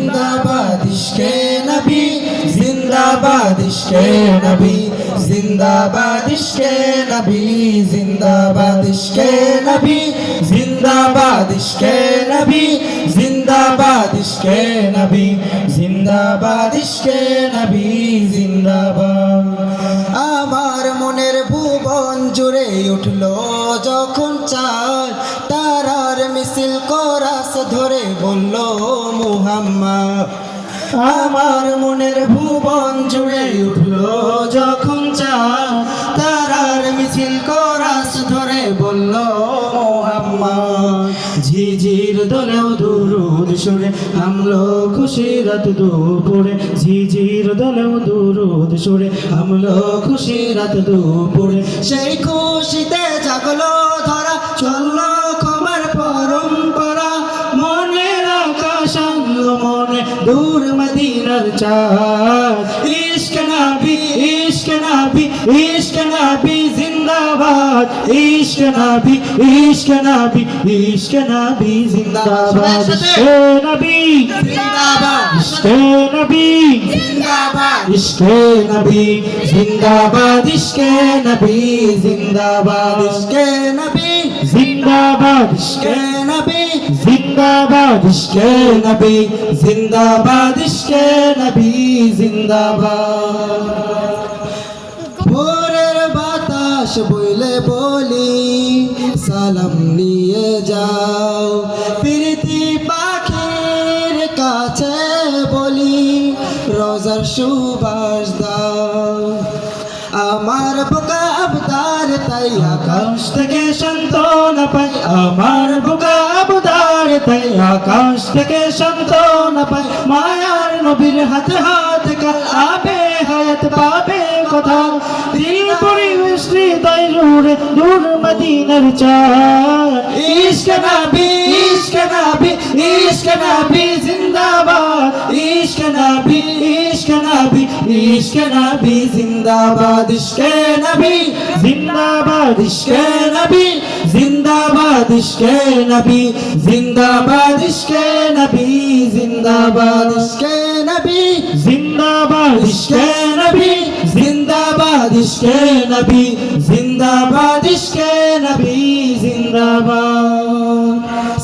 जिंदाबाद इश्क़े नबी जिंदाबाद इश्क़े नबी जिंदाबाद इश्क़े नबी जिंदाबाद इश्क़े नबी जिंदाबाद इश्क़े नबी जिंदाबाद इश्क़े नबी जिंदाबाद इश्क़े नबी जिंदाबाद আমার মনের ভুবন জুড়ে উঠলো যখন চাঁদ তারার মিছিল কোরাস ধরে বলল মুহাম্মদ আমার মনের ভুবন জুড়ে উঠলো যখন চাঁদ তারার মিছিল কোরাস ধরে বলল মুহাম্মদ ঝিঝির দলেও দুরুদ সুরে হামলো খুশির রাত দুপুরে ঝিঝির দলেও দুরুদ সুরে হামলো খুশির রাত দুপুরে সেই খুশিতে জাগলো ধরা চললো ক্ষমার পরম্পরা মনের আকাশ আনলো মনে দূর মদিনার চাঁদ ইশক নবী ইশক নবী ইশক নবী জিন্দাবাদ ইশক নবী ইশক নবী ইশক নবী জিন্দাবাদ ইশকে নবী জিন্দাবাদ ইশকে নবী জিন্দাবাদ ইশকে নবী জিন্দাবাদ ইশকে নবী জিন্দাবাদ ইশকে নবী জিন্দাবাদ ইশকে নবী জিন্দাবাদ ইশকে নবী জিন্দাবাদ ইশকে নবী জিন্দাবাদ ভোরের বাতাস বইলে বলি সালাম নিয়ে যাও প্রীতি পাখির কাছে বলি রোজার সুবাস দাও আমার বুকা আবদার তাই আকাশ থেকে সান্ত্বনা পাই আমার বুকা আবদার তাই আকাশ থেকে সান্ত্বনা পাই মায়ার নবীর হাতে হাত কাল আবে হায়াত পাবে কথা দিল পরিবেশ হৃদয় জুড়ে দূর মদিনার চাঁদ ইশক নবী ইশক নবী ইশক নবী জিন্দাবাদ ইশক নবী ইশক নবী ইশক নবী জিন্দাবাদ ইশকে নবী জিন্দাবাদ ইশকে নবী জিন্দাবাদ ইশকে নবী জিন্দাবাদ ইশকে নবী জিন্দাবাদ ইশকে নবী জিন্দাবাদ ইশকে নবী জিন্দাবাদ ইশকে নবী জিন্দাবাদ ইশকে নবী জিন্দাবাদ